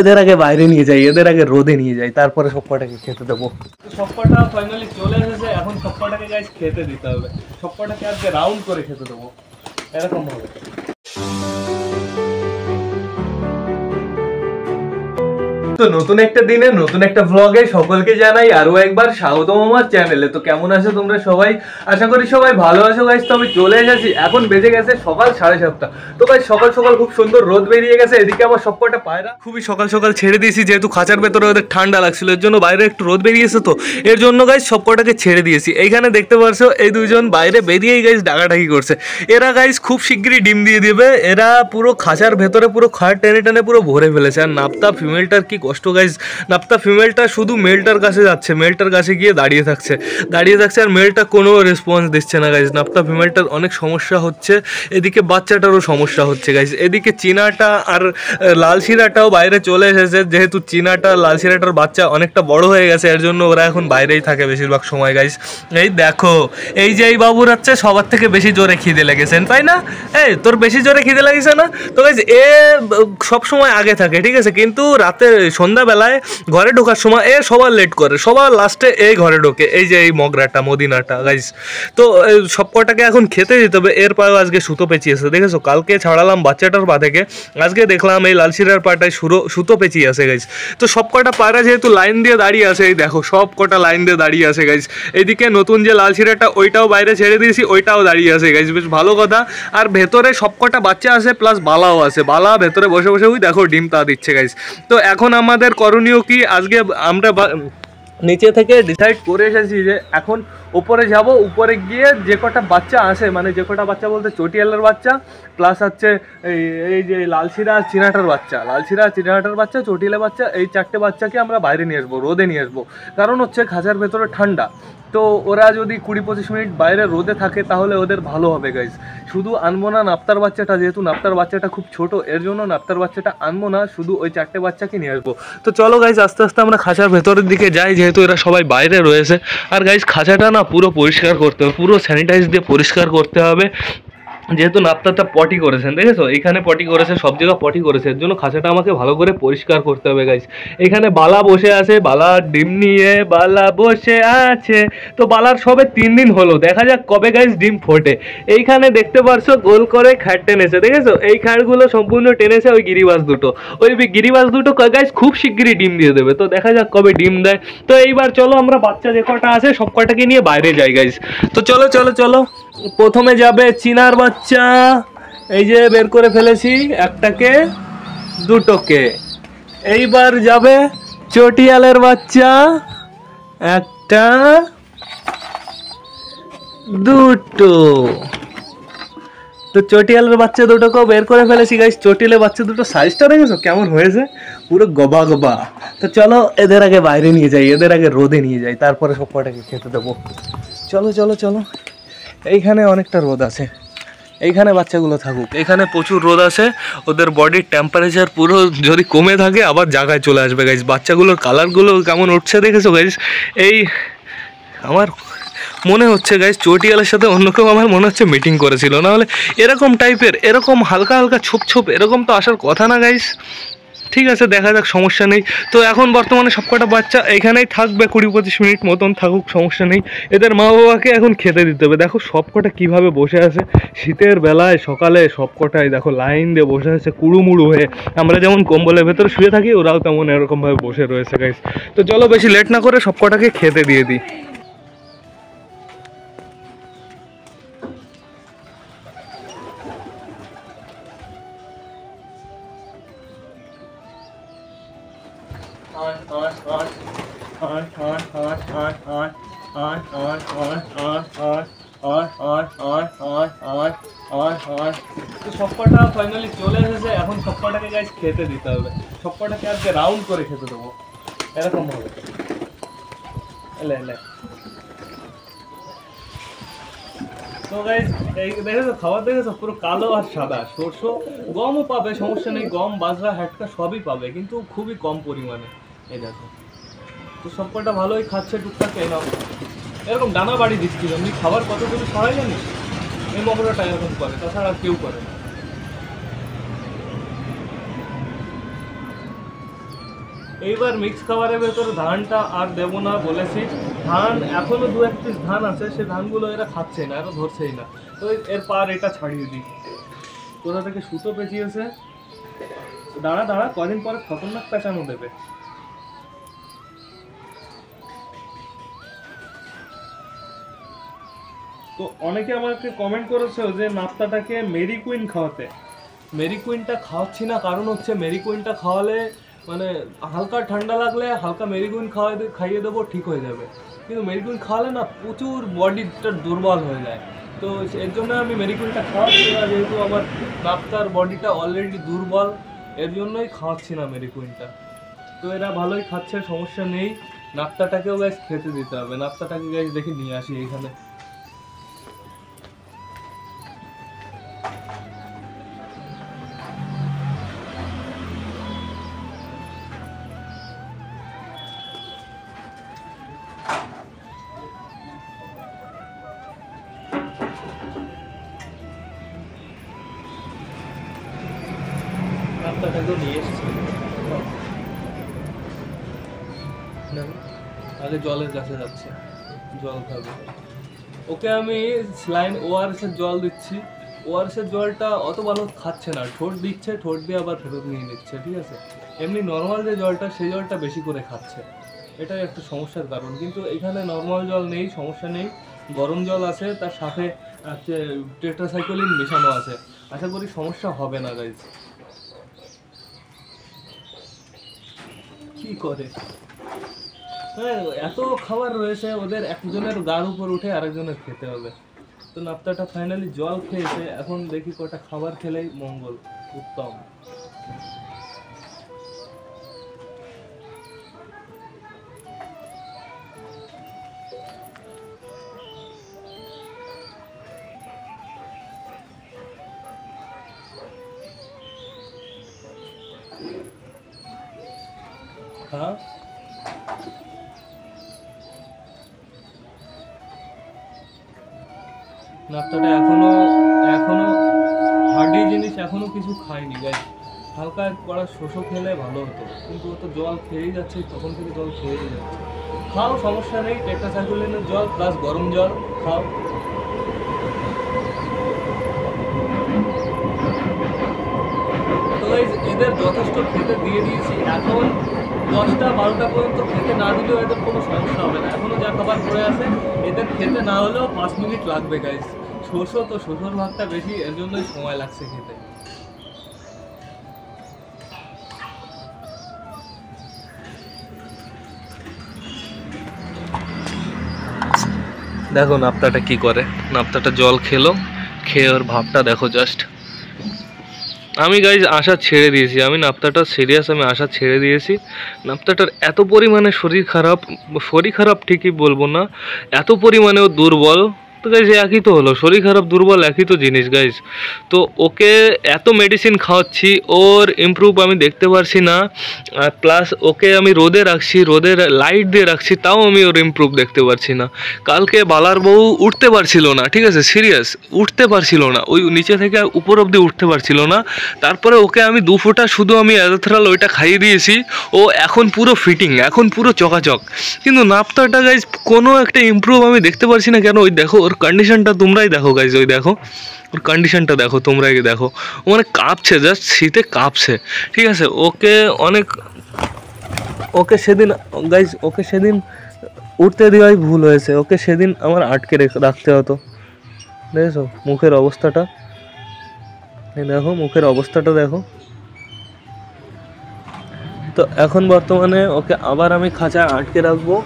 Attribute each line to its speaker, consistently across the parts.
Speaker 1: এদের আগে বাইরে নিয়ে যাই, এদের আগে রোদে নিয়ে যাই, তারপরে সব কটাকে খেতে দেবো। সব কটা ফাইনালি চলে এসেছে, এখন সব কটাকে গাইস খেতে দিতে হবে। সব কটাকে আজকে রাউন্ড করে খেতে দেবো, এরকম হবে। তো নতুন একটা দিনে নতুন একটা ব্লগে সকলকে জানাই আরো একবার স্বাগতম আমার চ্যানেলে। তো কেমন আছো তোমরা সবাই? আশা করি সবাই ভালো আছো গাইস। তো আমি চলে এসেছি, এখন বেজে গেছে সকাল 7:30। তো গাইস সকাল সকাল খুব সুন্দর রোদ বেরিয়ে গেছে। এদিকে আমার সবকটা পায়রা খুবই সকাল সকাল ছেড়ে দিয়েছি, যেহেতু খাঁচার ভেতরে ওদের ঠান্ডা লাগছিল, এর জন্য বাইরে একটু রোদ বেরিয়েছে, তো এর জন্য গাইস সবকটাকে ছেড়ে দিয়েছি। এইখানে দেখতে পারছো এই দুইজন বাইরে বেরিয়েই গাইস ডাকাডাকি করছে। এরা গাইস খুব শিগগিরই ডিম দিয়ে দিবে। এরা পুরো খাঁচার ভেতরে পুরো খাট টেনে টেনে পুরো ভরে ফেলেছে। আর নাপ্তা ফিমেলটার কি কষ্ট গাইস, নাপ্তা ফিমেলটা শুধু মেলটার কাছে যাচ্ছে, মেলটার কাছে গিয়ে দাঁড়িয়ে থাকছে, আর মেলটা কোনো রেসপন্স দিচ্ছে না গাইস। নাপ্তা ফিমেলটার অনেক সমস্যা হচ্ছে, এদিকে বাচ্চাটারও সমস্যা হচ্ছে গাইস। এদিকে চীনাটা আর লাল শিরাটাও বাইরে চলে এসেছে, যেহেতু চীনাটা লাল শিরাটার বাচ্চা অনেকটা বড় হয়ে গেছে, এর জন্য ওরা এখন বাইরেই থাকে বেশিরভাগ সময় গাইস। এই দেখো, এই যে এই বাবুর হচ্ছে সবার থেকে বেশি জোরে খিদে লেগেছেন, তাই না? এই তোর বেশি জোরে খিদে লাগছে না? তো গাইস এ সব সময় আগে থাকে, ঠিক আছে, কিন্তু রাতে সন্ধ্যাবেলায় ঘরে ঢোকার সময় এ সবার লেট করে, সবার লাস্টে এই ঘরে ঢোকে। এই যে এই মগরাটা মদিনাটা গাইস। তো সব কটাকে এখন খেতে দিতে হবে। এর পায়েও আজকে সুতো পেঁচিয়েছে, দেখেছো? কালকে ছাড়ালাম বাচ্চাটার পা থেকে, আজকে দেখলাম এই লালশিরার পাটায় সুতো পেঁচিয়ে আছে গাইস। তো সব কটা পায়রা যেহেতু লাইন দিয়ে দাঁড়িয়ে আছে, এই দেখো সব কটা লাইন দিয়ে দাঁড়িয়ে আছে গাইস। এইদিকে নতুন যে লালশিরাটা ওইটাও বাইরে ছেড়ে দিয়েছি, ওইটাও দাঁড়িয়ে আছে গাইস, বেশ ভালো কথা। আর ভেতরে সব কটা বাচ্চা আছে, প্লাস বালাও আছে, বালা ভেতরে বসে বসে ওই দেখো ডিম তা দিচ্ছে গাইস। তো এখন আমাদের করণীয় কি, আজকে আমরা নিচে থেকে ডিসাইড করে এসেছি যে এখন উপরে যাব, উপরে গিয়ে যে কটা বাচ্চা আসে, মানে যে কটা বাচ্চা বলতে চটিয়ালের বাচ্চা প্লাস হচ্ছে এই যে লালশিরা আর চীনাটার বাচ্চা, চটিয়ালের বাচ্চা, এই চারটে বাচ্চাকে আমরা বাইরে নিয়ে আসবো, রোদে নিয়ে আসবো। কারণ হচ্ছে খাঁচার ভেতরে ঠান্ডা, তো ওরা যদি 20-25 মিনিট বাইরে রোদে থাকে তাহলে ওদের ভালো হবে গাইস। শুধু আনবো না নাপ্তার বাচ্চাটা, যেহেতু নাপ্তার বাচ্চাটা খুব ছোট, এর জন্য নাপ্তার বাচ্চাটা আনবো না, শুধু ওই চারটে বাচ্চাকে নিয়ে আসবো। তো চলো গাইস আস্তে আস্তে আমরা খাঁচার ভেতরের দিকে যাই, যেহেতু এরা সবাই বাইরে রয়েছে। আর গাইস খাঁচাটা না পুরো পরিষ্কার করতে হবে, পুরো স্যানিটাইজ দিয়ে পরিষ্কার করতে হবে, যেহেতু নাপ্তারটা পটি করেছেন, দেখেছো এখানে পটি করেছে, সব জায়গা পটি করেছে, এর জন্য খাঁচাটা আমাকে ভালো করে পরিষ্কার করতে হবে গাইস। এখানে বালা বসে আছে, বালা ডিম নিয়ে বালা বসে আছে। তো বালার সবে 3 দিন হলো, দেখা যাক কবে গাইস ডিম ফোটে। এইখানে দেখতে পারছো গোল করে খ্যাট টেনেছে, দেখেছো এই খ্যাটগুলো সম্পূর্ণ টেনেছে ওই গিরিবাস দুটো, ওই গিরিবাস দুটো গাইস খুব শিগগিরই ডিম দিয়ে দেবে। তো দেখা যাক কবে ডিম দেয়। তো এইবার চলো আমরা বাচ্চা যে কটা আছে সব কটাকে নিয়ে বাইরে যাই গাইস। তো চলো চলো চলো, প্রথমে যাবে চীনার বাচ্চা, এই যে বের করে ফেলেছি একটাকে দুটোকে। এইবার যাবে চটিয়ালের বাচ্চা, একটা দুটো। তো চটিয়ালের বাচ্চা দুটোকেও বের করে ফেলেছি গাইস। চটিয়ালের বাচ্চা দুটো সাইজটা দেখেছো কেমন হয়েছে, পুরো গবা গবা। তো চলো এদের আগে বাইরে নিয়ে যাই, এদের আগে রোদে নিয়ে যাই, তারপরে সব কটাকে খেতে দেবো। চলো চলো চলো, এইখানে অনেকটা রোদ আছে, এইখানে বাচ্চাগুলো থাকুক, এখানে প্রচুর রোদ আছে। ওদের বডির টেম্পারেচার পুরো যদি কমে থাকে আবার জায়গায় চলে আসবে গাইস। বাচ্চাগুলোর কালারগুলো কেমন উঠছে দেখেছো গাইস। এই আমার মনে হচ্ছে গাইস চটিয়ালের সাথে অন্য কেউ আমার মনে হচ্ছে মিটিং করেছিল, নাহলে এরকম টাইপের, এরকম হালকা হালকা ছোপ ছোপ এরকম তো আসার কথা না গাইস। ঠিক আছে দেখা যাক, সমস্যা নেই। তো এখন বর্তমানে সবকটা বাচ্চা এখানেই থাকবে, 20-25 মিনিট মতন থাকুক, সমস্যা নেই। এদের মা বাবাকে এখন খেতে দিতে হবে। দেখো সবকটা কিভাবে বসে আছে শীতের বেলায়, সকালে সবকটাই দেখো লাইন দিয়ে বসে আছে কুড়ুমুড়ু হয়ে। আমরা যেমন কম্বলের ভেতরে শুয়ে থাকি, ওরাও তেমন এরকমভাবে বসে রয়েছে গাইস। তো চলো বেশি লেট না করে সবকটাকে খেতে দিয়ে দিই। সবকটা ফাইনালি চলে এসেছে, এখন সবকটাকে গাইস খেতে দিতে হবে। সবকটাকে আজকে রাউন্ড করে খেতে দেবো, এরকম হবে। এলে এলে। তো গাইস এই দেখেছো খাবার, দেখেছো পুরো কালো আর সাদা। শস্য গমও পাবে, সমস্যা নেই, গম বাজরা হ্যাটকা সবই পাবে, কিন্তু খুবই কম পরিমাণে। এই দেখো, তো সবকটা ভালোই খাচ্ছে টুকটাক। এলাম এরকম ডানা বাড়ি দিচ্ছিল, এমনি খাবার কতগুলো সবাই জানিস, এই মগরাটা এরকম করে, তাছাড়া আর কেউ করে না। এইবার মিক্স খাবারের ভেতরে ধানটা আর দেবো না বলেছি। ধান এখনো 2-1 পিস ধান আছে, সেই ধানগুলো এরা খাচ্ছে না, এরা ধরছেই না। তো এর পার এটা ছাড়িয়ে দিই। কোথা থেকে সুতো পেঁচিয়েছে, দাঁড়া দাঁড়া, কদিন পরে খতরনাক পেঁচানো দেবে। তো অনেকে আমাকে কমেন্ট করেছে যে নাপ্তাটাকে মেরি কুইন খাওয়াতে। মেরি কুইনটা খাওয়াচ্ছি না, কারণ হচ্ছে মেরি কুইনটা খাওয়ালে মানে হালকা ঠান্ডা লাগলে হালকা মেরি কুইন খাইয়ে দেবো, ঠিক হয়ে যাবে। কিন্তু মেরি কুইন খাওয়ালে না প্রচুর বডিটা দুর্বল হয়ে যায়। তো এর জন্য আমি মেরি কুইনটা খাওয়াচ্ছি না, যেহেতু আমার নাপ্তার বডিটা অলরেডি দুর্বল, এর জন্যই খাওয়াচ্ছি না মেরি কুইনটা। তো এরা ভালোই খাচ্ছে, সমস্যা নেই। নাপ্তাটাকেও গাইস খেতে দিতে হবে। নাপ্তাটাকে গাইস দেখি নিয়ে আসি এইখানে। নাপ্তাটাকেও নিয়ে এসেছি। আগে জলের কাছে যাচ্ছে, জল খাবে। ওকে আমি স্লাইন ওআরএস এর জল দিচ্ছি। ওআরএস এর জলটা অত ভালো খাচ্ছে না, ঠোঁট দিচ্ছে, ঠোঁট দিয়ে আবার ফেরত নিয়ে নিচ্ছে, ঠিক আছে। এমনি নর্মাল যে জলটা, সেই জলটা বেশি করে খাচ্ছে, এটাই একটা সমস্যার কারণ। কিন্তু এখানে নর্মাল জল নেই, সমস্যা নেই, গরম জল আছে, তার সাথে টেট্রাসাইক্লিন মেশানো আছে। আশা করি সমস্যা হবে না গাইজ। কি করে হ্যাঁ, এত খাবার রয়েছে ওদের, একজনের গার উপর উঠে আরেকজনের খেতে হবে। তো নাপ্তাটা ফাইনালি জল খেয়েছে, এখন দেখি কটা খাবার খেলেই মঙ্গল, উত্তম। হ্যাঁ নাপ্তাটা এখনো হার্ডি জিনিস এখনো কিছু খায়নি গাইস। হালকা কড়া শোষো খেলে ভালো হতো, কিন্তু ও তো জল খেয়েই যাচ্ছে, তখন থেকে জল খেয়েই যাচ্ছে। খাও, সমস্যা নেই, টেট্রাসাইক্লিনের জল প্লাস গরম জল খাও। তো গাইস এদের যথেষ্ট খেতে দিয়ে দিয়েছি। এখন 10টা-12টা পর্যন্ত খেতে না দিলেও এদের কোনো সমস্যা হবে না। এখনো যা খাবার পড়ে আছে, এদের খেতে না হলেও 5 মিনিট লাগবে গাইস। শোষো তো শোষোর ভাগটা বেশি, এর জন্যই সময় লাগছে খেতে। দেখো নাপ্তাটা কি করে। নাপ্তাটা জল খেলো, খেয়ে ওর ভাবটা দেখো জাস্ট। আমি গাইজ আশা ছেড়ে দিয়েছি, আমি নাপ্তাটা সিরিয়াস, আমি আশা ছেড়ে দিয়েছি। নাপ্তাটার এত পরিমাণে শরীর খারাপ ঠিকই বলবো না, এত পরিমাণেও দুর্বল। তো গাইজ একই তো হলো, শরীর খারাপ দুর্বল একই তো জিনিস গাইজ। তো ওকে এত মেডিসিন খাওয়াচ্ছি, ওর ইমপ্রুভ আমি দেখতে পারছি না। আর প্লাস ওকে আমি রোদে রাখছি, রোদের লাইট দিয়ে রাখছি, তাও আমি ওর ইমপ্রুভ দেখতে পারছি না। কালকে বালার বউ উঠতে পারছিল না, ঠিক আছে, সিরিয়াস উঠতে পারছিল না, ওই নিচে থেকে উপর অবধি উঠতে পারছিল না। তারপরে ওকে আমি 2 ফোঁটা শুধু আমি অ্যাজাথ্রাল ওইটা খাইয়ে দিয়েছি, ও এখন পুরো ফিটিং, এখন পুরো চকাচক। কিন্তু নাপ্তাটা গাইজ কোনো একটা ইমপ্রুভ আমি দেখতে পারছি না কেন। ওই দেখো ওর কন্ডিশনটা, তোমরাই দেখো গাইজ, ওই দেখো ওর কন্ডিশনটা দেখো, তোমরাই দেখো, ও মানে কাঁপছে, জাস্ট শীতে কাঁপছে, ঠিক আছে। ওকে সেদিন গাইজ, ওকে সেদিন উঠতে দেওয়াই ভুল হয়েছে, ওকে সেদিন আমার আটকে রাখতে হতো। দেখেছো মুখের অবস্থাটা, দেখো মুখের অবস্থাটা দেখো। তো এখন বর্তমানে ওকে আবার আমি খাঁচায় আটকে রাখবো।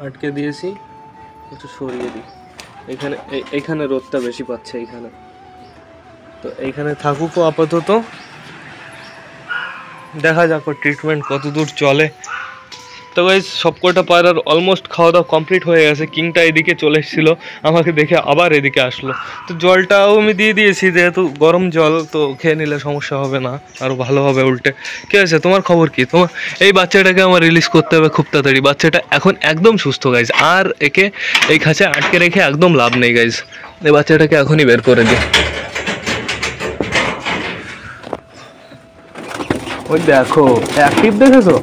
Speaker 1: আটকে দিয়েছি, একটু সরিয়ে দিই। এইখানে রোদটা বেশি পাচ্ছে এইখানে, তো এইখানে থাকুকও আপাতত। দেখা যাক ট্রিটমেন্ট কত দূর চলে। তো গাইজ সবকটা পায়রার অলমোস্ট খাওয়া দাওয়া কমপ্লিট হয়ে গেছে। কিংটা এদিকে চলে এসেছিলো, আমাকে দেখে আবার এদিকে আসলো। তো জলটাও আমি দিয়ে দিয়েছি, যেহেতু গরম জল, তো খেয়ে নিলে সমস্যা হবে না, আরও ভালো হবে উল্টে। কী আছে তোমার খবর কি? তোমার এই বাচ্চাটাকে আমার রিলিজ করতে হবে খুব তাড়াতাড়ি। বাচ্চাটা এখন একদম সুস্থ গাইজ, আর একে এই খাঁচায় আটকে রেখে একদম লাভ নেই গাইজ। এই বাচ্চাটাকে এখনই বের করে দিই। ওই দেখো অ্যাক্টিভ দেখেছো?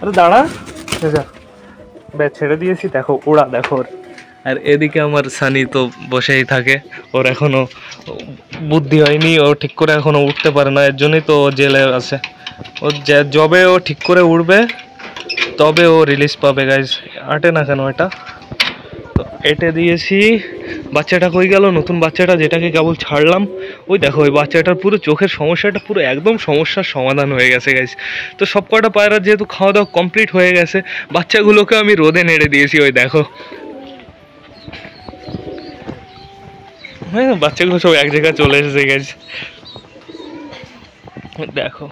Speaker 1: আরে দাঁড়া, ব্যাট ছেড়ে দিয়েছি, দেখো ওরা দেখো। আর এদিকে আমার সানি তো বসেই থাকে, ওর এখনো বুদ্ধি হয়নি, ও ঠিক করে এখনো উঠতে পারে না, এর জন্যই তো জেলে আছে। ও যবে ও ঠিক করে উঠবে তবে ও রিলিজ পাবে গাইজ। আটে না কেন এটা? তো এটে দিয়েছি। বাচ্চাটা কই গেল? নতুন বাচ্চাটা যেটাকে কেবল ছাড়লাম, ওই দেখো ওই বাচ্চাটার পুরো চোখের সমস্যাটা পুরো একদম সমস্যার সমাধান হয়ে গেছে গাইজ। তো সব কটা পায়রা যেহেতু খাওয়া দাওয়া কমপ্লিট হয়ে গেছে, বাচ্চাগুলোকে আমি রোদে নেড়ে দিয়েছি। ওই দেখো হ্যাঁ, বাচ্চাগুলো সব এক জায়গায় চলে এসেছে গাইজ। দেখো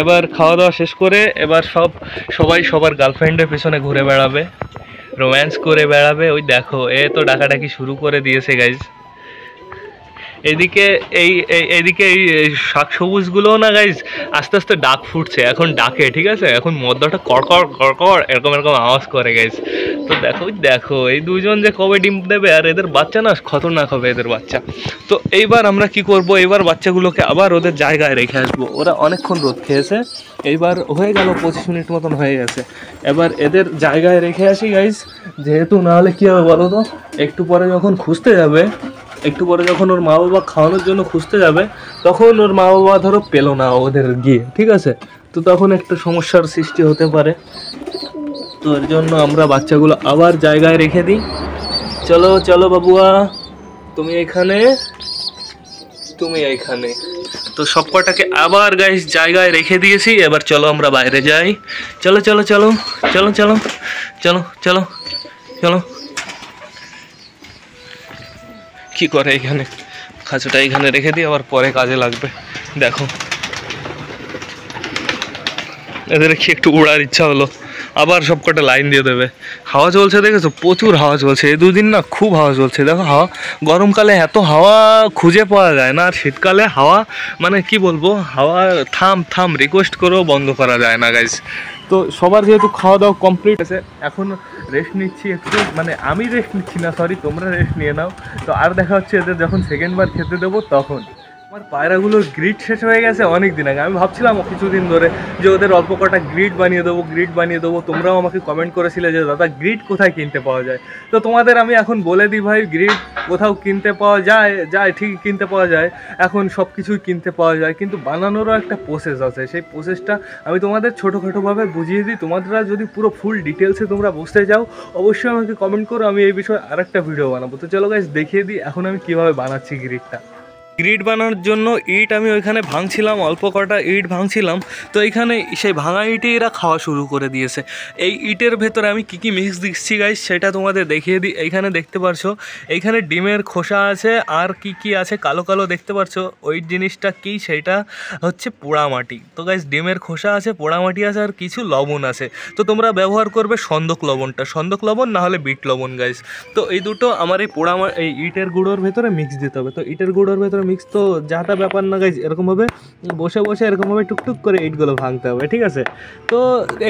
Speaker 1: এবার খাওয়া দাওয়া শেষ করে এবার সবাই সবার গার্লফ্রেন্ডের পেছনে ঘুরে বেড়াবে, রোম্যান্স করে বেড়াবে। ওই দেখো এ তো ডাকাডাকি শুরু করে দিয়েছে গাইজ। এদিকে এইদিকে এই শাক সবুজগুলো না গাইজ আস্তে আস্তে ডাক ফুটছে, এখন ডাকে, ঠিক আছে? এখন মদ্যটা কড়কড় কড়কড় এরকম এরকম আওয়াজ করে গাইজ। তো দেখো এই দুজন যে কবে ডিম দেবে, আর এদের বাচ্চা না খতরনাক হবে এদের বাচ্চা। তো এইবার আমরা কি করব, এইবার বাচ্চাগুলোকে আবার ওদের জায়গায় রেখে আসবো। ওরা অনেকক্ষণ রোদ খেয়েছে, এইবার হয়ে গেল 25 মিনিট মতন হয়ে গেছে। এবার এদের জায়গায় রেখে আসি গাইজ, যেহেতু নাহলে কী হবে বলো তো, একটু পরে যখন ওর মা বাবা খাওয়ানোর জন্য খুঁজতে যাবে, তখন ওর মা বাবা ধরো পেলো না ওদের গিয়ে, ঠিক আছে? তো তখন একটা সমস্যার সৃষ্টি হতে পারে। তো এর জন্য আমরা বাচ্চাগুলো আবার জায়গায় রেখে দিই। চলো চলো বাবুয়া, তুমি এইখানে। তো সব কটাকে আবার গাইস জায়গায় রেখে দিয়েছি। এবার চলো আমরা বাইরে যাই। চলো চলো চলো চলো চলো চলো চলো চলো। কি করে এখানে খাঁচাটা এখানে রেখে দিই, আবার পরে কাজে লাগবে। দেখো এদের কি একটু উড়ার ইচ্ছা হলো, আবার সব কটা লাইন দিয়ে দেবে। হাওয়া চলছে দেখেছো, প্রচুর হাওয়া চলছে এই দুদিন না, খুব হাওয়া চলছে। দেখো হাওয়া, গরমকালে এত হাওয়া খুঁজে পাওয়া যায় না, আর শীতকালে হাওয়া মানে কি বলবো, হাওয়া থাম রিকোয়েস্ট করেও বন্ধ করা যায় না গাইজ। তো সবার যেহেতু খাওয়া দাওয়া কমপ্লিট আছে, এখন রেস্ট নিচ্ছি একটু, মানে আমি রেস্ট নিচ্ছি না, সরি তোমরা রেস্ট নিয়ে নাও। তো আর দেখা হচ্ছে এদের যখন সেকেন্ড বার খেতে দেবো তখন। আমার পায়রাগুলোর গ্রিড শেষ হয়ে গেছে অনেক দিন আগে। আমি ভাবছিলাম কিছুদিন ধরে যে ওদের অল্প কটা গ্রিড বানিয়ে দেবো। তোমরাও আমাকে কমেন্ট করেছিলে যে দাদা গ্রিড কোথায় কিনতে পাওয়া যায়। তো তোমাদের আমি এখন বলে দিই ভাই, গ্রিড কোথাও কিনতে পাওয়া যায় ঠিকই কিনতে পাওয়া যায়, এখন সব কিছুই কিনতে পাওয়া যায়, কিন্তু বানানোরও একটা প্রসেস আছে। সেই প্রসেসটা আমি তোমাদের ছোটোখাটোভাবে বুঝিয়ে দিই। তোমরা যদি পুরো ফুল ডিটেলসে তোমরা বুঝতে চাও, অবশ্যই আমাকে কমেন্ট করো, আমি এই বিষয়ে আরেকটা ভিডিও বানাবো। তো চলো গাইস দেখিয়ে দিই এখন আমি কীভাবে বানাচ্ছি গ্রিডটা। গ্রিড বানানোর জন্য ইট আমি ওইখানে ভাঙছিলাম, অল্প কটা ইট ভাঙছিলাম। তো এইখানে সেই ভাঙা ইটে এরা খাওয়া শুরু করে দিয়েছে। এই ইটের ভেতরে আমি কী মিক্স দিচ্ছি গাইস সেটা তোমাদের দেখিয়ে দিই। এইখানে দেখতে পারছো, এইখানে ডিমের খোসা আছে, আর কি আছে কালো কালো দেখতে পারছো, ওই জিনিসটা কি, সেইটা হচ্ছে পোড়ামাটি। তো গাইস ডিমের খোসা আছে, পোড়ামাটি আছে, আর কিছু লবণ আছে। তো তোমরা ব্যবহার করবে সন্দক লবণ না হলে বিট লবণ গাইস। তো এই দুটো আমার এই ইটের গুঁড়োর ভেতরে মিক্স দিতে হবে। তো ইটের গুঁড়োর ভেতরে মিক্স তো যাটা ব্যাপার না গাইজ, এরকমভাবে বসে এরকমভাবে টুকটুক করে ইটগুলো ভাঙতে হবে, ঠিক আছে? তো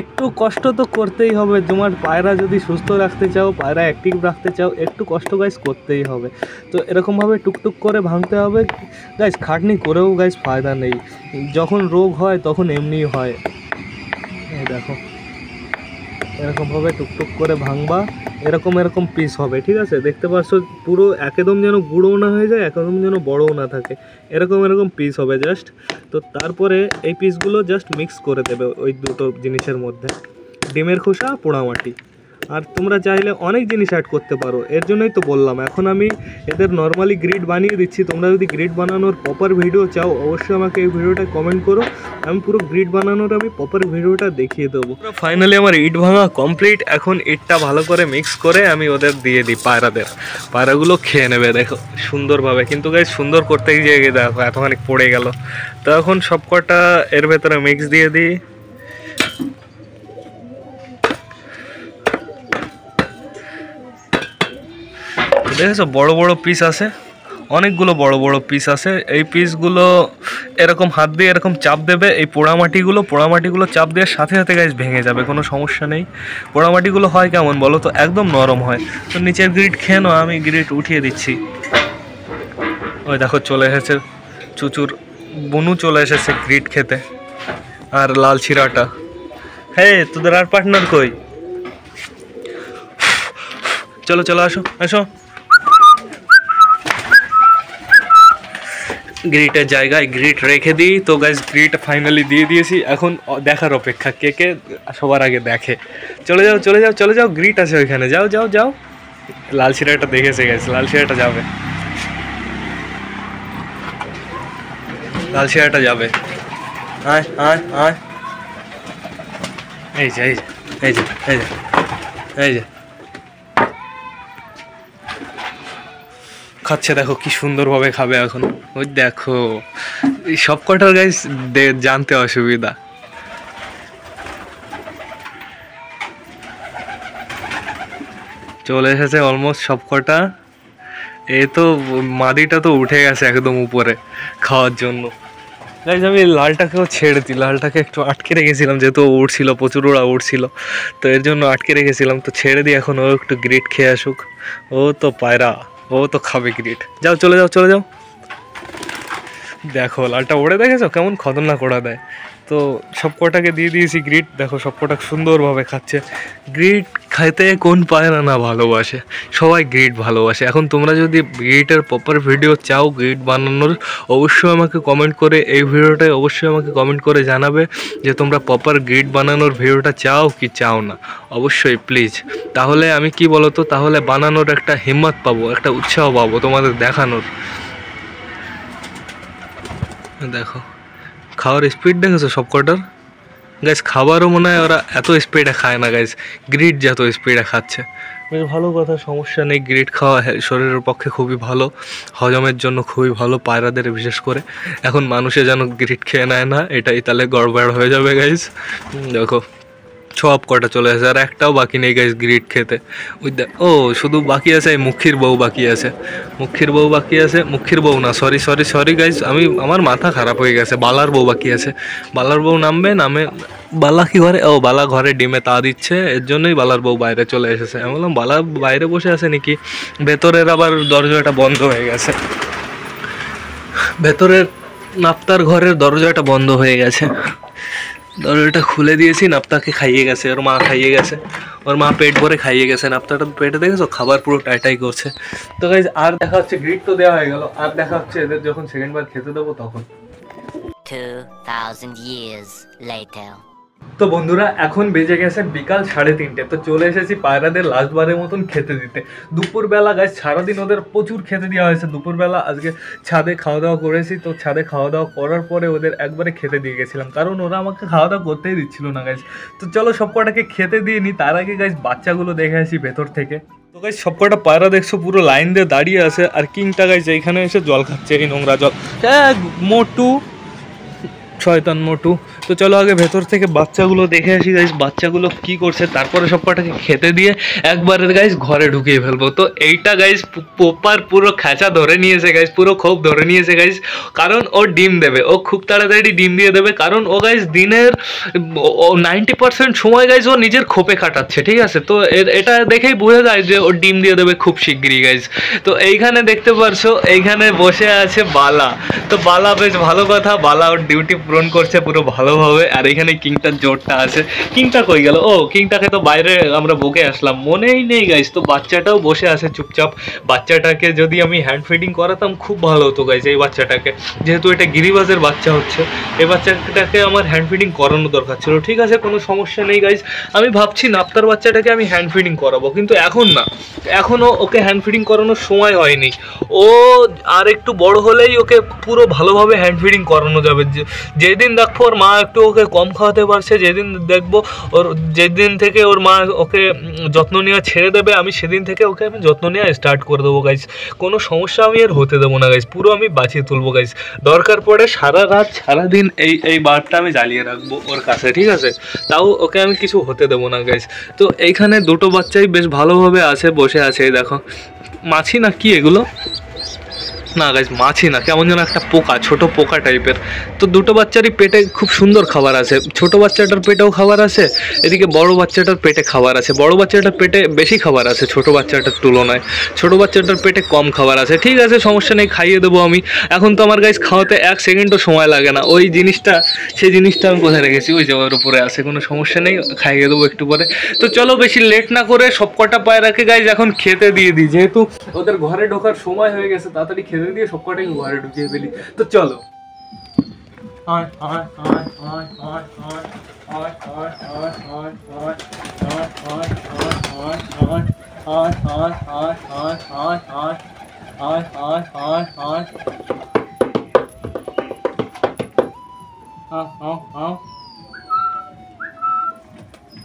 Speaker 1: একটু কষ্ট তো করতেই হবে, তোমার পায়রা যদি সুস্থ রাখতে চাও, পায়রা অ্যাক্টিভ রাখতে চাও, একটু কষ্ট গাইজ করতেই হবে। তো এরকমভাবে টুকটুক করে ভাঙতে হবে গাইজ, খাটনি করেও গাইজ ফায়দা নেই, যখন রোগ হয় তখন এমনিই হয়। এই দেখো এরকমভাবে টুকটুক করে ভাঙবা, এরকম পিস হবে, ঠিক আছে? দেখতে পাচ্ছ পুরো একদম যেন গুঁড়োও না হয়ে যায়, একদম যেন বড়ও না থাকে, এরকম পিস হবে জাস্ট। তো তারপরে এই পিসগুলো জাস্ট মিক্স করে দেবে ওই দুটো জিনিসের মধ্যে, ডিমের খোসা, পোড়ামাটি। আর তোমরা চাইলে অনেক জিনিস অ্যাড করতে পারো, এর জন্যই তো বললাম এখন আমি এদের নর্মালি গ্রিড বানিয়ে দিচ্ছি। তোমরা যদি গ্রিড বানানোর প্রপার ভিডিও চাও, অবশ্যই আমাকে এই ভিডিওটা কমেন্ট করো, আমি পুরো গ্রিড বানানোর আমি প্রপার ভিডিওটা দেখিয়ে দেবো। ফাইনালি আমার ইট ভাঙা কমপ্লিট। এখন ইটটা ভালো করে মিক্স করে আমি ওদের দিয়ে দিই পায়রাগুলো খেয়ে নেবে দেখো সুন্দরভাবে। কিন্তু গাইস সুন্দর করতে গিয়ে দেখো এতখানি পড়ে গেল। তো এখন সবকটা এর ভেতরে মিক্স দিয়ে দিই। দেখেছো বড় বড় পিস আছে, অনেকগুলো বড় বড় পিস আছে। এই পিসগুলো এরকম হাত দিয়ে এরকম চাপ দেবে, এই পোড়ামাটিগুলো চাপ দেওয়ার সাথে সাথে গাইস ভেঙে যাবে, কোনো সমস্যা নেই। পোড়ামাটিগুলো হয় কেমন বলো তো, একদম নরম হয়। তো নিচের গ্রিট খেয়ে নাও, আমি গ্রিট উঠিয়ে দিচ্ছি। ওই দেখো চলে এসেছে চুচুর বনু, চলে এসেছে গ্রিট খেতে। আর লাল ছিরাটা, হ্যাঁ তোদের আর পার্টনার কই? চলো চলো আসো আসো। গ্রিটের জায়গায় গ্রিট রেখে দিই। তো গাইস গ্রিট ফাইনালি দিয়ে দিয়েছি, এখন দেখার অপেক্ষা কে কে সবার আগে দেখে। চলে যাও চলে যাও চলে যাও, গ্রিট আছে ওইখানে, যাও যাও যাও। লাল শিরাটা দেখেছে গাইস, লাল শিরাটা যাবে, লাল শিরাটা যাবে। আয় আয় আয়, এই যে এই যে এই যে এই যে এই যে খাচ্ছে, দেখো কি সুন্দরভাবে খাবে এখন। ওই দেখো এই সব কটার গাইস জানতে অসুবিধা। চলে এসেছে অলমোস্ট সব কটা। এই তো মাদিটা তো উঠে গেছে একদম উপরে খাওয়ার জন্য। গাইস আমি লালটাকেও ছেড়ে দিই, লালটাকে একটু আটকে রেখেছিলাম যেহেতু ও উঠছিল, প্রচুর ওরা উঠছিল, তো এর জন্য আটকে রেখেছিলাম। তো ছেড়ে দিই এখন, ও একটু গ্রিট খেয়ে আসুক। ও তো পায়রা, ও তো খাবে গ্রিট। যাও চলে যাও চলে যাও। দেখো লালটা ওড়ে, দেখেছো কেমন খতরনাক ওড়া দেয়। তো সব কটাকে দিয়ে দিয়েছি গ্রিট, দেখো সব কটা সুন্দরভাবে খাচ্ছে। গ্রিট খাইতে কোন পায়রা না ভালোবাসে, সবাই গ্রিট ভালোবাসে। এখন তোমরা যদি গ্রিটের প্রপার ভিডিও চাও গ্রিট বানানোর, অবশ্যই আমাকে কমেন্ট করে, এই ভিডিওটায় অবশ্যই আমাকে কমেন্ট করে জানাবে যে তোমরা প্রপার গ্রিট বানানোর ভিডিওটা চাও কি চাও না, অবশ্যই প্লিজ। তাহলে আমি কি বলতো, তাহলে বানানোর একটা হিম্মত পাবো, একটা উৎসাহ পাবো তোমাদের দেখানোর। দেখো খাওয়ার স্পিড দেখেছো সব কটার? গাইস খাবারও মনে হয় ওরা এত স্পিডে খায় না গাইস, গ্রিট যত স্পিডে খাচ্ছে। বেশ ভালো কথা, সমস্যা নেই। গ্রিট খাওয়া শরীরের পক্ষে খুবই ভালো, হজমের জন্য খুবই ভালো, পায়রাদের বিশেষ করে। এখন মানুষে যেন গ্রিট খেয়ে নেয় না, এটাই তাহলে গড়বড় হয়ে যাবে গাইস। দেখো সব কটা চলে আসে, আর একটাও বাকি নেই গাইস গ্রিট খেতে। ওই ও শুধু বাকি আছে এই মুখির বউ বাকি আছে, মুখির বউ বাকি আছে, মুখির বউ না সরি সরি সরি গাইস, আমার মাথা খারাপ হয়ে গেছে। বালার বউ বাকি আছে, বালার বউ নামবে, নামে বালা কি ঘরে, ও বালা ঘরে ডিমে তা দিচ্ছে, এর জন্যই বালার বউ বাইরে চলে এসেছে। আমি বললাম বালা বাইরে বসে আছে নাকি, ভেতরের আবার দরজাটা বন্ধ হয়ে গেছে, ভেতরের নাপ্তার ঘরের দরজাটা বন্ধ হয়ে গেছে। দরজাটা খুলে দিয়েছি, নাপ্তাকে খাইয়ে গেছে, ওর মা খাইয়ে গেছে, ওর মা পেট ভরে খাইয়ে গেছে। নাপ্তাটা পেটে দেখেছো খাবার পুরো টাইটাই করছে। তো গাইজ আর দেখা হচ্ছে, গ্রিট তো দেওয়া হয়ে গেল, আর দেখা হচ্ছে এদের যখন সেকেন্ড বার খেতে দেবো তখন।
Speaker 2: 2000 years later.
Speaker 1: তো বন্ধুরা এখন বেজে গেছে বিকাল 3:30। তো চলে এসেছি পায়রাদের লাস্টবারের মতন খেতে দিতে। দুপুরবেলা গাইজ সারাদিন ওদের প্রচুর খেতে দেওয়া হয়েছে। দুপুরবেলা আজকে ছাদে খাওয়া দাওয়া করেছি, তো ছাদে খাওয়া দাওয়া করার পরে ওদের একবারে খেতে দিয়ে গেছিলাম, কারণ ওরা আমাকে খাওয়া দাওয়া করতেই দিচ্ছিল না গাইজ। তো চলো সব কটাকে খেতে দিয়ে নিই, তার আগে গাইজ বাচ্চাগুলো দেখে আসি ভেতর থেকে। তো গাইজ সব কটা পায়রা দেখছো পুরো লাইন দিয়ে দাঁড়িয়ে আছে, আর কিংটা গাইজ এইখানে এসে জল খাচ্ছে, এই নোংরা জল। মোটু শয়তান মোটু। তো চলো আগে ভেতর থেকে বাচ্চাগুলো দেখে আসি গাইস, বাচ্চাগুলো কি করছে, তারপরে সব কটাকে খেতে দিয়ে একবারে গাইস ঘরে ঢুকিয়ে ফেলবো। তো এইটা গাইস পোপার পুরো খাঁচা ধরে নিয়েছে গাইস, পুরো খোপ ধরে নিয়েছে গাইস, কারণ ও ডিম দেবে, ও খুব তাড়াতাড়ি ডিম দিয়ে দেবে, কারণ ও গাইস দিনের 90% সময় গাইস ও নিজের খোপে কাটাচ্ছে, ঠিক আছে। তো এটা দেখেই বোঝা যায় যে ও ডিম দিয়ে দেবে খুব শিগগিরই গাইস। তো এইখানে দেখতে পারছো, এইখানে বসে আছে বালা। তো বালা বেশ ভালো কথা, বালা ওর ডিউটি পূরণ করছে পুরো ভালোভাবে। আর এখানে কিংটার জোরটা আছে, কিংটা কই গেল? ও কিংটাকে তো বাইরে আমরা বকে আসলাম, মনেই নেই গাইস। তো বাচ্চাটাও বসে আছে চুপচাপ। বাচ্চাটাকে যদি আমি হ্যান্ড ফিডিং করাতাম খুব ভালো হতো গাইস, এই বাচ্চাটাকে, যেহেতু এটা গিরিবাজের বাচ্চা হচ্ছে, এই বাচ্চাটাকে আমার হ্যান্ড ফিডিং করানো দরকার ছিল। ঠিক আছে কোনো সমস্যা নেই গাইস, আমি ভাবছি নাপ্তার বাচ্চাটাকে আমি হ্যান্ড ফিডিং করাবো, কিন্তু এখন না, এখনও ওকে হ্যান্ড ফিডিং করানোর সময় হয়নি। ও আর একটু বড় হলেই ওকে পুরো ভালোভাবে হ্যান্ড ফিডিং করানো যাবে। যেদিন দেখবো ওর মা একটু ওকে কম খাওয়াতে পারছে, যেদিন দেখবো ওর, যেদিন থেকে ওর মা ওকে যত্ন নেওয়া ছেড়ে দেবে, আমি সেদিন থেকে ওকে আমি যত্ন নেওয়া স্টার্ট করে দেবো গাইস। কোনো সমস্যা আমি আর হতে দেবো না গাইস, পুরো আমি বাঁচিয়ে তুলবো গাইস। দরকার পড়ে সারা রাত সারাদিন এই বারটা আমি জ্বালিয়ে রাখবো ওর কাছে, ঠিক আছে, তাও ওকে আমি কিছু হতে দেবো না গাইস। তো এইখানে দুটো বাচ্চাই বেশ ভালোভাবে আছে, বসে আছে। এই দেখো মাছি না কি এগুলো, না গাইজ মাছই না, কেমন যেন একটা পোকা, ছোট পোকা টাইপের। তো দুটো বাচ্চারই পেটে খুব সুন্দর খাবার আছে, ছোট বাচ্চাটার পেটেও খাবার আছে, এদিকে বড় বাচ্চাটার পেটে খাবার আছে। বড় বাচ্চাটার পেটে বেশি খাবার আছে ছোট বাচ্চাটার তুলনায়, ছোট বাচ্চাটার পেটে কম খাবার আছে। ঠিক আছে, সমস্যা নেই, খাইয়ে দেবো আমি। এখন তো আমার গাইজ খাওয়াতে 1 সেকেন্ডও সময় লাগে না। ওই জিনিসটা, সেই জিনিসটা আমি কোথায় রেখেছি, ওই জায়গার উপরে আছে, কোনো সমস্যা নেই, খাইয়ে দেবো একটু পরে। তো চলো বেশি লেট না করে সব কটা পায়রাকে গাইজ এখন খেতে দিয়ে দিই, যেহেতু ওদের ঘরে ঢোকার সময় হয়ে গেছে, তাড়াতাড়ি খেতে দিয়ে সব কটাই ঘরে ঢুকিয়ে ফেলি। তো চলো।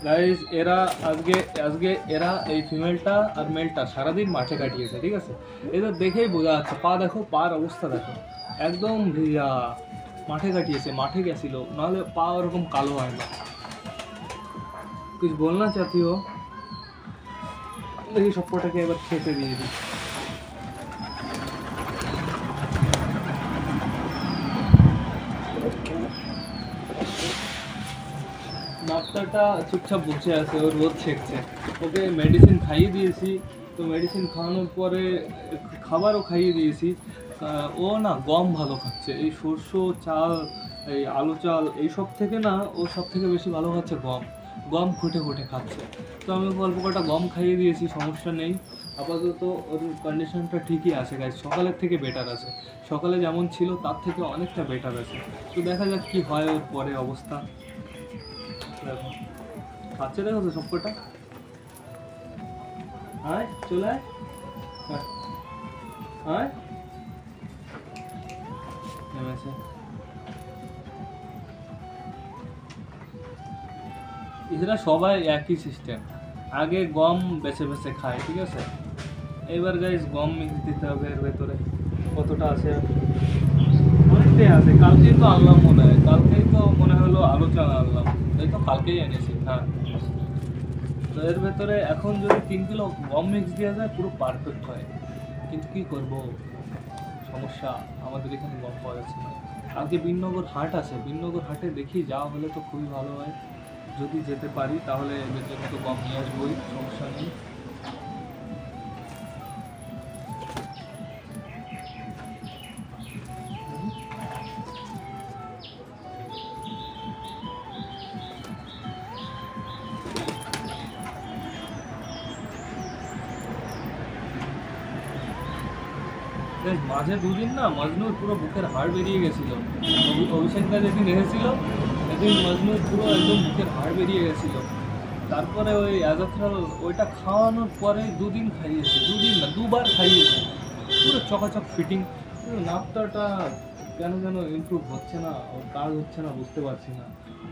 Speaker 1: গাইজ এরা আজকে এরা এই ফিমেলটা আর মেলটা সারাদিন মাঠে কাটিয়েছে, ঠিক আছে? এদের দেখেই বোঝা যাচ্ছে, পা দেখো, পার অবস্থা দেখো, একদম ভিজা, মাঠে কাটিয়েছে, মাঠে গেছিল, নাহলে পা ওরকম কালো হয় না। কিছু বলনা চাতি হো? দেখি সব কটাকে এবার খেতে দিয়ে দিই। বাচ্চাটা চুপচাপ বসে আছে, ওর রোদ ছেঁকছে। ওকে মেডিসিন খাইয়ে দিয়েছি, তো মেডিসিন খাওয়ানোর পরে খাবারও খাইয়ে দিয়েছি। ও না গম ভালো খাচ্ছে, এই সর্ষ চাল, এই আলু চাল, এইসব থেকে না ও সব থেকে বেশি ভালো খাচ্ছে গম। গম খুঁটে খুঁটে খাচ্ছে। তো আমি অল্প কটা গম খাইয়ে দিয়েছি, সমস্যা নেই। আপাতত ওর কন্ডিশনটা ঠিকই আছে গাইজ, সকালের থেকে বেটার আছে। সকালে যেমন ছিল তার থেকে অনেকটা বেটার আছে। তো দেখা যাক কী হয় ওর পরে অবস্থা। দেখো খাচ্ছে, দেখো তো সব কটা। আয় চলে আয়, আয় নেমেছে। এরা সবাই একই সিস্টেম, আগে গম বেছে বেছে খায়, ঠিক আছে? এবার গাইজ গম মিক্স দিতে হবে এর ভেতরে। কতটা আছে? অনেকটাই আছে। কালকেই তো আনলাম মনে হয়, কালকেই তো মনে হলো আলু চাল আনলাম, এই তো কালকেই এনেছি। হ্যাঁ, তো এর ভেতরে এখন যদি 3 কিলো গম মিক্স দেওয়া যায় পুরো পারফেক্ট হয়, কিন্তু কী করবো, সমস্যা, আমাদের এখানে গম পাওয়া যাচ্ছে না। আজকে বিননগর হাট আছে, বিননগর হাটে দেখি যাওয়া হলে তো খুবই ভালো হয়। যদি যেতে পারি তাহলে এদের জন্য তো গম নিয়ে আসবোই, সমস্যা নেই। মাঝে 2 দিন না মজনুর পুরো বুকের হাড় বেরিয়ে গেছিল। অভিষেকটা যেদিন এসেছিল সেদিন মজনুর পুরো একদম বুকের হাড় বেরিয়ে গেছিল। তারপরে ওই অ্যাজাথ্রাল ওইটা খাওয়ানোর পরে 2 দিন খাইয়েছে, 2 দিন না 2 বার খাইয়েছে, পুরো চকাচক ফিটিং। নাপটাটা কেন যেন ইমপ্রুভ হচ্ছে না, ওর কাজ হচ্ছে না, বুঝতে পারছি না।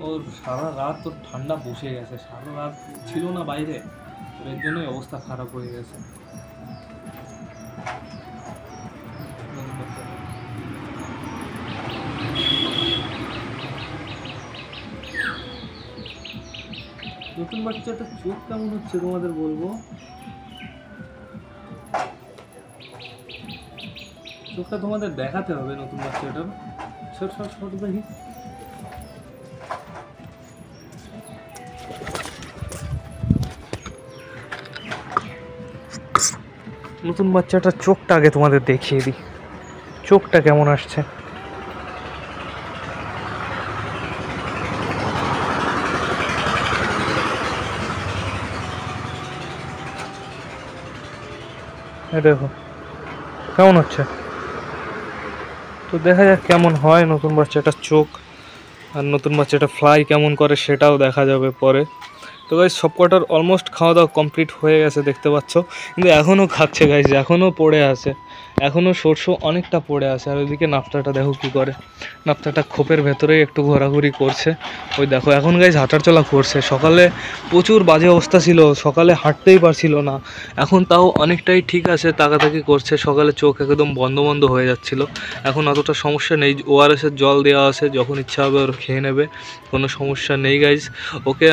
Speaker 1: ওর সারা রাত ওর ঠান্ডা বসে গেছে, সারা রাত ছিল না বাইরে, এর জন্যই অবস্থা খারাপ হয়ে গেছে। নতুন বাচ্চাটার চোখ কেমন হচ্ছে তোমাদের বলবো, চোখটা তোমাদের দেখাতে হবে নতুন বাচ্চাটার। ছোট দেখি, নতুন বাচ্চাটার চোখটা আগে তোমাদের দেখিয়ে দিই, চোখটা কেমন আসছে। দেখো কেমন হচ্ছে। তো দেখা যাক কেমন হয় নতুন বাচ্চাটার চোখ, আর নতুন বাচ্চাটা ফ্লাই কেমন করে সেটাও দেখা যাবে পরে। তো গাইজ সব কটার অলমোস্ট খাওয়া দাওয়া কমপ্লিট হয়ে গেছে দেখতে পাচ্ছ, কিন্তু এখনও খাচ্ছে গাইজ, এখনও পড়ে আছে, এখনও সরষে অনেকটা পড়ে আছে। আর ওইদিকে নাপ্তাটা দেখো কী করে, নাপ্তাটা খোপের ভেতরেই একটু ঘোরাঘুরি করছে। ওই দেখো এখন গাইজ হাঁটার চলা করছে। সকালে প্রচুর বাজে অবস্থা ছিল, সকালে হাঁটতেই পারছিল না, এখন তাও অনেকটাই ঠিক আছে, তাকাতাকি করছে। সকালে চোখ একদম বন্ধ বন্ধ হয়ে যাচ্ছিল, এখন অতটা সমস্যা নেই। ওআরএসের জল দেওয়া আছে, যখন ইচ্ছা হবে ওর খেয়ে নেবে, কোনো সমস্যা নেই গাইজ। ওকে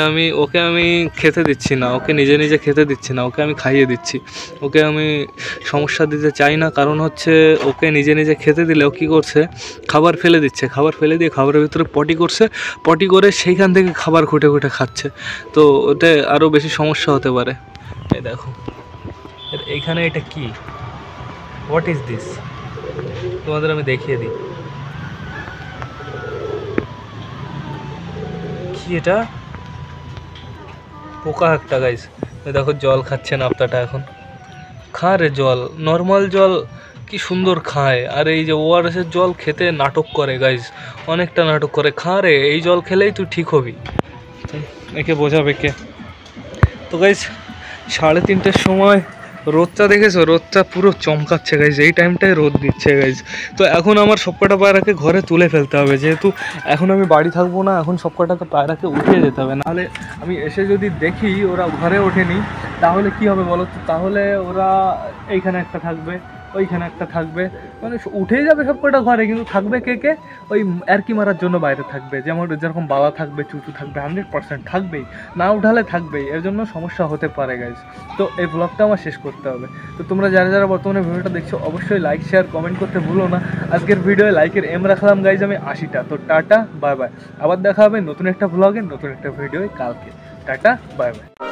Speaker 1: আমি আমি খেতে দিচ্ছি না, ওকে নিজে নিজে খেতে দিচ্ছি না, ওকে আমি খাইয়ে দিচ্ছি। ওকে আমি সমস্যা দিতে চাই না, কারণ হচ্ছে ওকে নিজে নিজে খেতে দিলে ও কী করছে, খাবার ফেলে দিচ্ছে, খাবার ফেলে দিয়ে খাবারের ভিতরে পটি করছে, পটি করে সেইখান থেকে খাবার খুঁটে খুঁটে খাচ্ছে। তো ওতে আরও বেশি সমস্যা হতে পারে। এই দেখো এইখানে এটা কি, হোয়াট ইজ দিস, তোমাদের আমি দেখিয়ে দিই কি এটা, পোকা একটা গাইস। দেখো জল খাচ্ছে নাপ্তাটা, এখন খা রে জল, নর্মাল জল কি সুন্দর খায়, আর এই যে ওআরএসের জল খেতে নাটক করে গাইস, অনেকটা নাটক করে। খা রে, এই জল খেলেই তুই ঠিক হবি, একে বোঝাবে কে। তো গাইস 3:30টার সময় রোদটা দেখেছো, রোদটা পুরো চমকাচ্ছে গাইজ, এই টাইমটায় রোদ দিচ্ছে গাইজ। তো এখন আমার সবকটা পায়রাকে ঘরে তুলে ফেলতে হবে, যেহেতু এখন আমি বাড়ি থাকবো না, এখন সবকটাকে পায়রাকে উঠিয়ে যেতে হবে, নাহলে আমি এসে যদি দেখি ওরা ঘরে ওঠেনি তাহলে কি হবে বলো তো, তাহলে ওরা এইখানে একটা থাকবে, ওইখানে একটা থাকবে, মানে উঠেই যাবে সবকটা ঘরে, কিন্তু থাকবে কে কে, ওই অ্যারকি মারার জন্য বাইরে থাকবে, যেরকম বালা থাকবে, চুচু থাকবে, 100% থাকবেই, না উঠালে থাকবেই, এর জন্য সমস্যা হতে পারে গাইজ। তো এই ব্লগটা আমার শেষ করতে হবে। তো তোমরা যারা যারা বর্তমানে ভিডিওটা দেখছো অবশ্যই লাইক শেয়ার কমেন্ট করতে ভুলো না। আজকের ভিডিওয়ে লাইকের এম রাখলাম গাইজ আমি 80টা। তো টাটা বাই বাই, আবার দেখা হবে নতুন একটা ব্লগে, নতুন একটা ভিডিওয়ে কালকে। Tata bye bye.